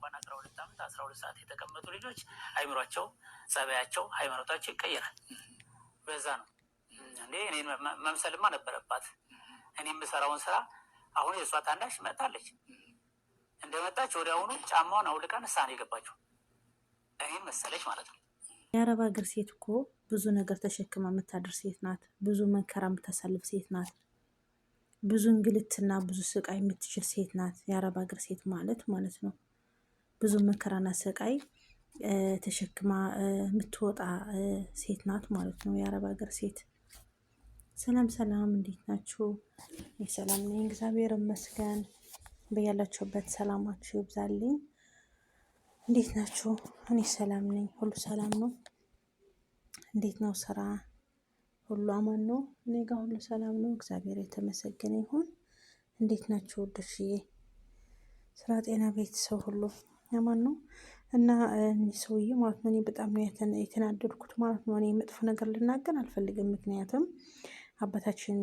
እንኳን 12 ዓመት 12 ሰዓት የተቀመጡ ልጆች አይምሯቸው፣ ጸባያቸው፣ ሃይማኖታቸው ይቀየራል። በዛ ነው እንዴ እኔን መምሰልማ ነበረባት። እኔ የምሰራውን ስራ አሁን የእሷ ታናሽ መጣለች። እንደመጣች ወዲያውኑ ጫማውን አውልቃ ንስሐ ነው የገባችው። እኔን መሰለች ማለት ነው። የአረብ ሀገር ሴት እኮ ብዙ ነገር ተሸክማ የምታደር ሴት ናት። ብዙ መከራ የምታሳልፍ ሴት ናት። ብዙ እንግልትና ብዙ ስቃይ የምትችል ሴት ናት። የአረብ ሀገር ሴት ማለት ነው። ብዙ መከራና ስቃይ ተሸክማ የምትወጣ ሴት ናት ማለት ነው የአረብ ሀገር ሴት። ሰላም ሰላም፣ እንዴት ናችሁ? ሰላም ነኝ፣ እግዚአብሔር ይመስገን። በያላችሁበት ሰላማችሁ ይብዛልኝ። እንዴት ናችሁ? እኔ ሰላም ነኝ፣ ሁሉ ሰላም ነው። እንዴት ነው ስራ? ሁሉ አማን ነው? እኔ ጋር ሁሉ ሰላም ነው፣ እግዚአብሔር የተመሰገነ ይሁን። እንዴት ናችሁ ወደሽዬ? ስራ፣ ጤና፣ ቤተሰብ ሁሉ አማን ነው? እና እኔ ሰውዬ ማለት ነው እኔ በጣም ነው የተናደድኩት ማለት ነው። እኔ መጥፎ ነገር ልናገር አልፈልግም፣ ምክንያቱም አባታችን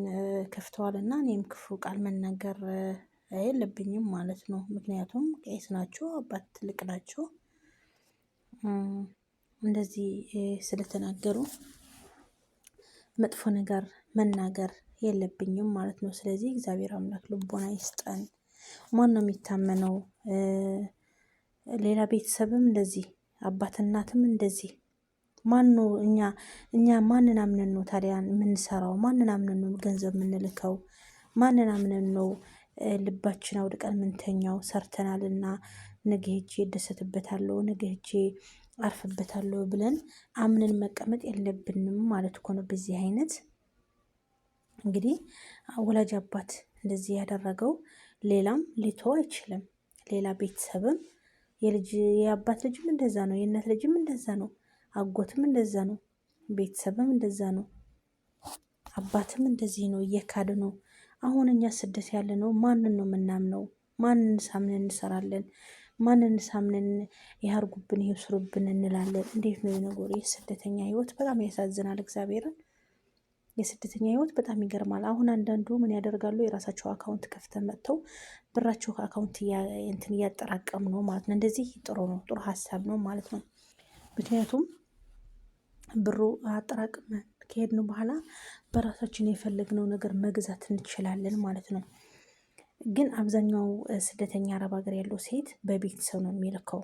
ከፍተዋል እና እኔም ክፉ ቃል መናገር የለብኝም ማለት ነው። ምክንያቱም ቄስ ናቸው፣ አባት ትልቅ ናቸው። እንደዚህ ስለተናገሩ መጥፎ ነገር መናገር የለብኝም ማለት ነው። ስለዚህ እግዚአብሔር አምላክ ልቦና ይስጠን። ማን ነው የሚታመነው? ሌላ ቤተሰብም እንደዚህ አባት እናትም እንደዚህ ማን ነው? እኛ ማንን አምነን ነው ታዲያ የምንሰራው? ማንን አምነን ነው ገንዘብ የምንልከው? ማንን አምነን ነው ልባችን አውድቀን ምንተኛው? ሰርተናልና ነገ ሄጄ እደሰትበታለሁ፣ ነገ ሄጄ አርፍበታለሁ ብለን አምነን መቀመጥ የለብንም ማለት እኮ ነው። በዚህ አይነት እንግዲህ ወላጅ አባት እንደዚህ ያደረገው ሌላም ሊተው አይችልም። ሌላ ቤተሰብም የአባት ልጅም እንደዛ ነው፣ የእናት ልጅም እንደዛ ነው፣ አጎትም እንደዛ ነው፣ ቤተሰብም እንደዛ ነው፣ አባትም እንደዚህ ነው፣ እየካድ ነው። አሁን እኛ ስደት ያለ ነው ማንን ነው የምናምነው? ማንን ሳምነን እንሰራለን? ማንን ሳምነን ያርጉብን ይስሩብን እንላለን? እንዴት ነው የነገሩ? የስደተኛ ህይወት በጣም ያሳዝናል። እግዚአብሔርን የስደተኛ ህይወት በጣም ይገርማል። አሁን አንዳንዱ ምን ያደርጋሉ? የራሳቸው አካውንት ከፍተው መጥተው ብራቸው አካውንት እንትን እያጠራቀሙ ነው ማለት ነው። እንደዚህ ጥሩ ነው፣ ጥሩ ሀሳብ ነው ማለት ነው። ምክንያቱም ብሩ አጠራቅመን ከሄድን በኋላ በራሳችን የፈለግነው ነገር መግዛት እንችላለን ማለት ነው። ግን አብዛኛው ስደተኛ አረብ ሀገር ያለው ሴት በቤተሰብ ነው የሚልከው።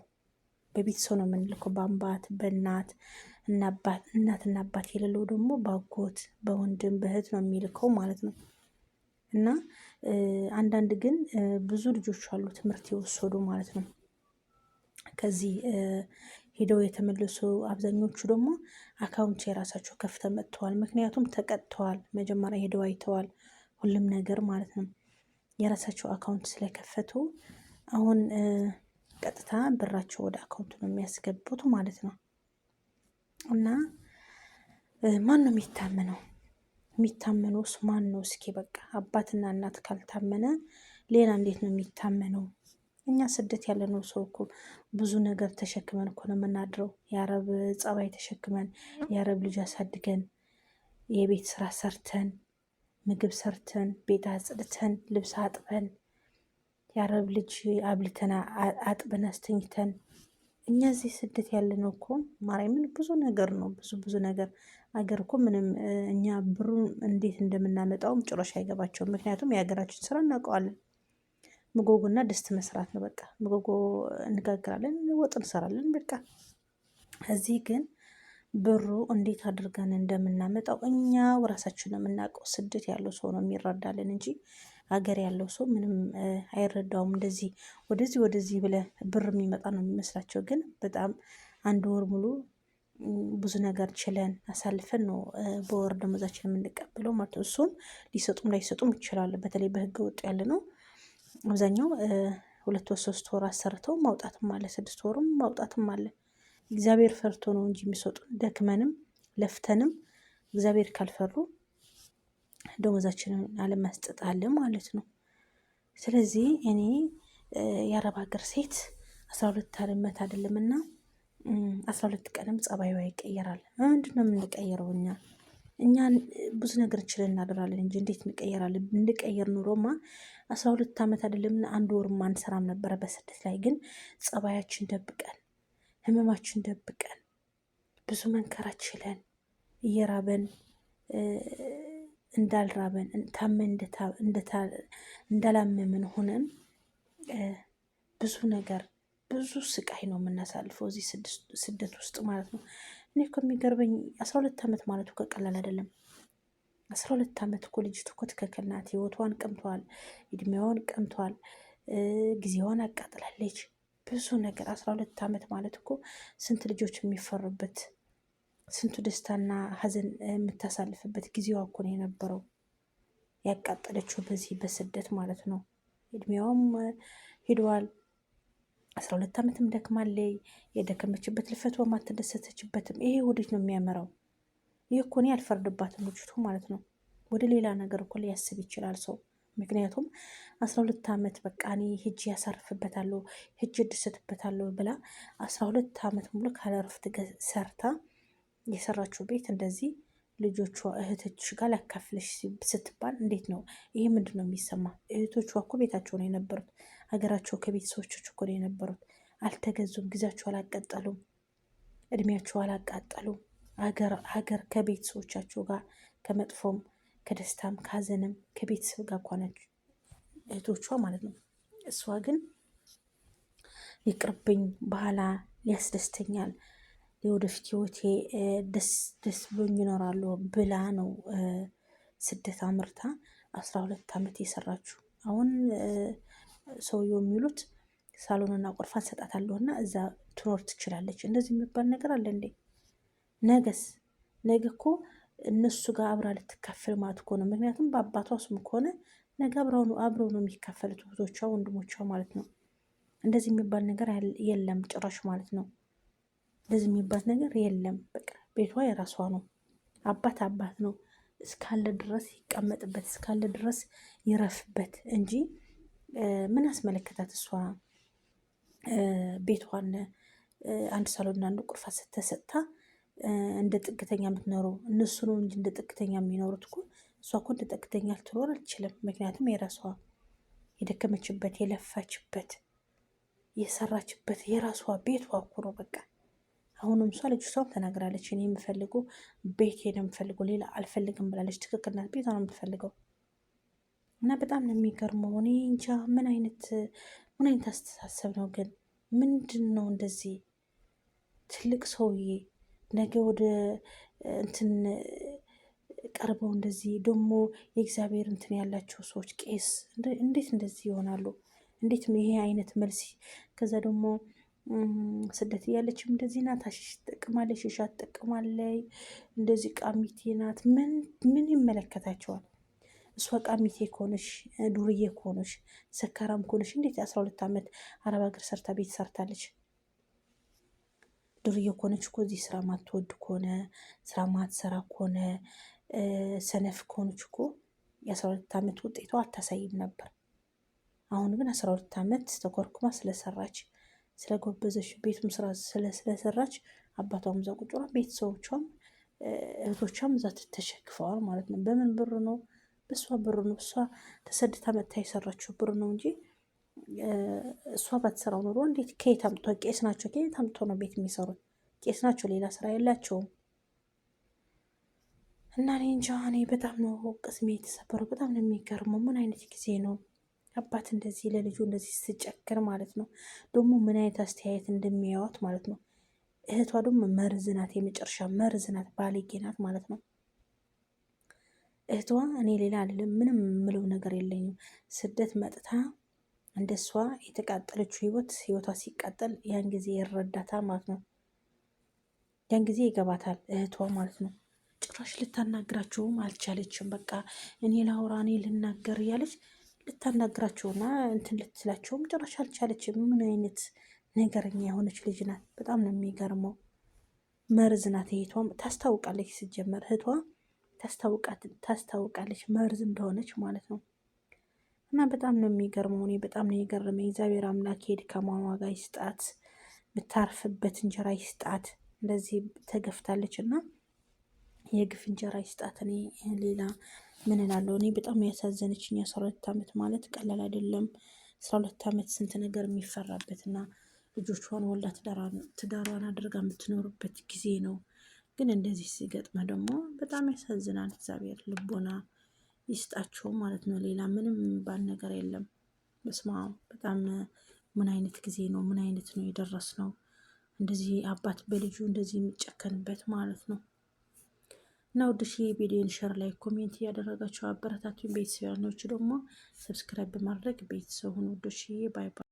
በቤተሰብ ነው የምንልከው፣ በአባት በእናት እናትና አባት የሌለው ደግሞ በአጎት በወንድም በእህት ነው የሚልከው ማለት ነው። እና አንዳንድ ግን ብዙ ልጆች አሉ ትምህርት የወሰዱ ማለት ነው። ከዚህ ሄደው የተመለሱ አብዛኞቹ ደግሞ አካውንት የራሳቸው ከፍተው መጥተዋል። ምክንያቱም ተቀጥተዋል። መጀመሪያ ሄደው አይተዋል ሁሉም ነገር ማለት ነው። የራሳቸው አካውንት ስለከፈቱ አሁን ቀጥታ ብራቸው ወደ አካውንቱ ነው የሚያስገቡት ማለት ነው። እና ማን ነው የሚታመነው? የሚታመነውስ ማን ነው? እስኪ በቃ አባትና እናት ካልታመነ ሌላ እንዴት ነው የሚታመነው? እኛ ስደት ያለነው ሰው እኮ ብዙ ነገር ተሸክመን እኮ ነው የምናድረው። የአረብ ጸባይ ተሸክመን፣ የአረብ ልጅ አሳድገን፣ የቤት ስራ ሰርተን፣ ምግብ ሰርተን፣ ቤት አጽድተን፣ ልብስ አጥበን፣ የአረብ ልጅ አብልተን አጥበን አስተኝተን፣ እኛ እዚህ ስደት ያለነው እኮ ማርያምን ብዙ ነገር ነው። ብዙ ነገር አገር እኮ ምንም እኛ ብሩን እንዴት እንደምናመጣውም ጭራሽ አይገባቸውም። ምክንያቱም የሀገራችን ስራ እናውቀዋለን። ምጎጎና ድስት መስራት ነው በቃ። ምጎጎ እንጋግራለን፣ ወጥ እንሰራለን በቃ። እዚህ ግን ብሩ እንዴት አድርገን እንደምናመጣው እኛው ራሳችን ነው የምናውቀው። ስደት ያለው ሰው ነው የሚረዳልን እንጂ ሀገር ያለው ሰው ምንም አይረዳውም። እንደዚህ ወደዚህ ብለ ብር የሚመጣ ነው የሚመስላቸው። ግን በጣም አንድ ወር ሙሉ ብዙ ነገር ችለን አሳልፈን ነው በወር ደመወዛችን የምንቀበለው ማለት ነው። እሱም ሊሰጡም ላይሰጡም ይችላል። በተለይ በህገ ወጥ ያለ ነው አብዛኛው 2 ወር 3 ወር አሰርተው ማውጣትም አለ፣ 6 ወርም ማውጣትም አለ። እግዚአብሔር ፈርቶ ነው እንጂ የሚሰጡን። ደክመንም ለፍተንም እግዚአብሔር ካልፈሩ ደመወዛችንን አለመስጠት አለ ማለት ነው። ስለዚህ እኔ የአረብ ሀገር ሴት 12 ዓመት አይደለምና 12 ቀንም ጸባይዋ ይቀየራል። ምንድነው የምንቀየረው እኛ? እኛ ብዙ ነገር እንችለን እናደራለን እንጂ እንዴት እንቀየራለን? እንቀየር ኑሮማ 12 ዓመት አይደለም 1 ወር አንሰራም ነበረ በስደት ላይ። ግን ጸባያችን ደብቀን ህመማችን ደብቀን ብዙ መንከራ ችለን እየራበን እንዳልራበን ታመን እንዳላመምን ሆነን ብዙ ነገር ብዙ ስቃይ ነው የምናሳልፈው እዚህ ስደት ውስጥ ማለት ነው። እኔ እኮ የሚገርበኝ 12 ዓመት ማለቱ ከቀላል አይደለም። 12 ዓመት እኮ ልጅቱ እኮ ትክክል ናት። ህይወቷን ቀምተዋል፣ እድሜዋን ቀምተዋል፣ ጊዜዋን አቃጥላለች። ብዙ ነገር 12 ዓመት ማለት እኮ ስንት ልጆች የሚፈሩበት ስንቱ ደስታና ሀዘን የምታሳልፍበት ጊዜዋ እኮ ነው የነበረው ያቃጠለችው በዚህ በስደት ማለት ነው። እድሜዋም ሄደዋል። 12 ዓመትም ደክማለይ። የደከመችበት ልፈቷም አልተደሰተችበትም። ይሄ ወዴት ነው የሚያመራው? ይህ እኮ እኔ አልፈርድባትም ልጅቱ ማለት ነው። ወደ ሌላ ነገር እኮ ሊያስብ ይችላል ሰው። ምክንያቱም 12 ዓመት በቃ እኔ ሂጅ ያሳርፍበታለሁ ሂጅ እደሰትበታለሁ ብላ 12 ዓመት ሙሉ ካለ እረፍት ሰርታ የሰራችው ቤት እንደዚህ ልጆቿ እህቶች ጋር ላካፍለሽ ስትባል እንዴት ነው ይሄ? ምንድን ነው የሚሰማ? እህቶቿ እኮ ቤታቸው ነው የነበሩት። ሀገራቸው ከቤተሰቦች እኮ ነው የነበሩት። አልተገዙም፣ ጊዜያቸው አላቀጠሉም፣ እድሜያቸው አላቃጠሉም። ሀገር ከቤተሰቦቻቸው ጋር ከመጥፎም ከደስታም ከሀዘንም ከቤተሰብ ጋር እኮ ናቸው እህቶቿ ማለት ነው። እሷ ግን ይቅርብኝ በኋላ ሊያስደስተኛል የወደፊት ህይወቴ ደስ ብሎኝ ይኖራሉ ብላ ነው ስደት አምርታ 12 ዓመት የሰራችው። አሁን ሰውየው የሚሉት ሳሎንና ቁርፋ ሰጣታለሁ እና እዛ ትኖር ትችላለች። እንደዚህ የሚባል ነገር አለ እንዴ? ነገስ ነገ እኮ እነሱ ጋር አብራ ልትካፈል ማለት እኮ ነው። ምክንያቱም በአባቷ ስም ከሆነ ነገ አብረው ነው የሚካፈሉት እህቶቿ ወንድሞቿ ማለት ነው። እንደዚህ የሚባል ነገር የለም ጭራሽ ማለት ነው። እንደዚህ የሚባል ነገር የለም። በቃ ቤቷ የራሷ ነው። አባት አባት ነው እስካለ ድረስ ይቀመጥበት፣ እስካለ ድረስ ይረፍበት እንጂ ምን አስመለከታት እሷ ቤቷን አንድ ሳሎንና አንድ ቁርፋ ስተሰጥታ እንደ ጥግተኛ የምትኖረው እነሱ ነው እንጂ እንደ ጥግተኛ የሚኖሩት እኮ እሷ እኮ እንደ ጥግተኛ ልትኖር አልችልም። ምክንያቱም የራሷ የደከመችበት የለፋችበት የሰራችበት የራሷ ቤቷ እኮ ነው። በቃ አሁንም እሷ ልጅቷም ተናግራለች። እኔ የምፈልገው ቤት ነው የምፈልገው ሌላ አልፈልግም ብላለች። ትክክል ናት። ቤቷ ነው የምትፈልገው እና በጣም ነው የሚገርመው። እኔ እንጃ ምን አይነት አስተሳሰብ ነው ግን? ምንድን ነው እንደዚህ ትልቅ ሰውዬ ነገ ወደ እንትን ቀርበው እንደዚህ ደግሞ የእግዚአብሔር እንትን ያላቸው ሰዎች ቄስ እንዴት እንደዚህ ይሆናሉ? እንዴት ይሄ አይነት መልስ? ከዛ ደግሞ ስደት እያለችም እንደዚህ ናት። አሽሽ ትጠቅማለች፣ ሺሻ ትጠቅማለች፣ እንደዚህ ቃሚቴ ናት። ምን ይመለከታቸዋል? እሷ ቃሚቴ ከሆነሽ ዱርዬ ከሆነሽ ሰካራም ከሆነሽ እንዴት 12 ዓመት አረብ ሀገር ሰርታ ቤት ሰርታለች? ዱርዬ ከሆነች እኮ እዚህ ስራ ማትወድ ከሆነ ስራ ማትሰራ ከሆነ ሰነፍ ከሆነች እኮ የ12 ዓመት ውጤቷ አታሳይም ነበር። አሁን ግን 12 ዓመት ተኮርኩማ ስለሰራች ስለጎበዘች ቤቱም ስራ ስለሰራች አባቷም እዛ ቁጭ ብሏል፣ ቤተሰቦቿም እህቶቿም እዛ ተሸክፈዋል ማለት ነው። በምን ብር ነው? በእሷ ብር ነው። እሷ ተሰድታ መጥታ የሰራችው ብር ነው እንጂ እሷ ባትሰራው ኑሮ እንዴት ከየት አምጥቶ ቄስ ናቸው ከየት አምጥቶ ነው ቤት የሚሰሩት? ቄስ ናቸው፣ ሌላ ስራ የላቸውም። እና እኔ እንጃ እኔ በጣም ነው ቅስሜ የተሰበረው። በጣም ነው የሚገርመው። ምን አይነት ጊዜ ነው አባት እንደዚህ ለልጁ እንደዚህ ስጨክር ማለት ነው። ደግሞ ምን አይነት አስተያየት እንደሚያዩት ማለት ነው። እህቷ ደግሞ መርዝ ናት፣ የመጨረሻ መርዝ ናት፣ ባለጌ ናት ማለት ነው። እህቷ እኔ ሌላ አይደለም ምንም የምለው ነገር የለኝም። ስደት መጥታ እንደሷ የተቃጠለችው ህይወቷ ሲቃጠል ያን ጊዜ ይረዳታል ማለት ነው። ያን ጊዜ ይገባታል እህቷ ማለት ነው። ጭራሽ ልታናግራቸውም አልቻለችም። በቃ እኔ ላውራ እኔ ልናገር እያለች ልታናግራቸውና እንትን ልትላቸውም ጭራሽ አልቻለችም። ምን አይነት ነገረኛ የሆነች ልጅ ናት! በጣም ነው የሚገርመው። መርዝ ናት። እህቷም ታስታውቃለች። ሲጀመር እህቷ ታስታውቃለች መርዝ እንደሆነች ማለት ነው። እና በጣም ነው የሚገርመው። እኔ በጣም ነው የገረመኝ። እግዚአብሔር አምላክ የድካሟን ዋጋ ይስጣት፣ ብታርፍበት እንጀራ ይስጣት። እንደዚህ ተገፍታለች እና የግፍ እንጀራ ይስጣት። እኔ ሌላ ምን እላለሁ? እኔ በጣም ያሳዘነችኝ 12 ዓመት ማለት ቀላል አይደለም። 12 ዓመት ስንት ነገር የሚፈራበት እና ልጆቿን ወልዳ ትዳሯን አድርጋ የምትኖርበት ጊዜ ነው። ግን እንደዚህ ሲገጥመ ደግሞ በጣም ያሳዝናል። እግዚአብሔር ልቦና ይስጣቸው ማለት ነው። ሌላ ምንም የሚባል ነገር የለም። በስመ አብ በጣም ምን አይነት ጊዜ ነው? ምን አይነት ነው የደረስ ነው? እንደዚህ አባት በልጁ እንደዚህ የሚጨከንበት ማለት ነው። እና ውድሽ ቪዲዮን ሸር ላይ ኮሜንት እያደረጋቸው አበረታቱኝ። ቤተሰብ ያልኖች ደግሞ ሰብስክራይብ በማድረግ ቤተሰቡን ውዶች ባይ ባይ።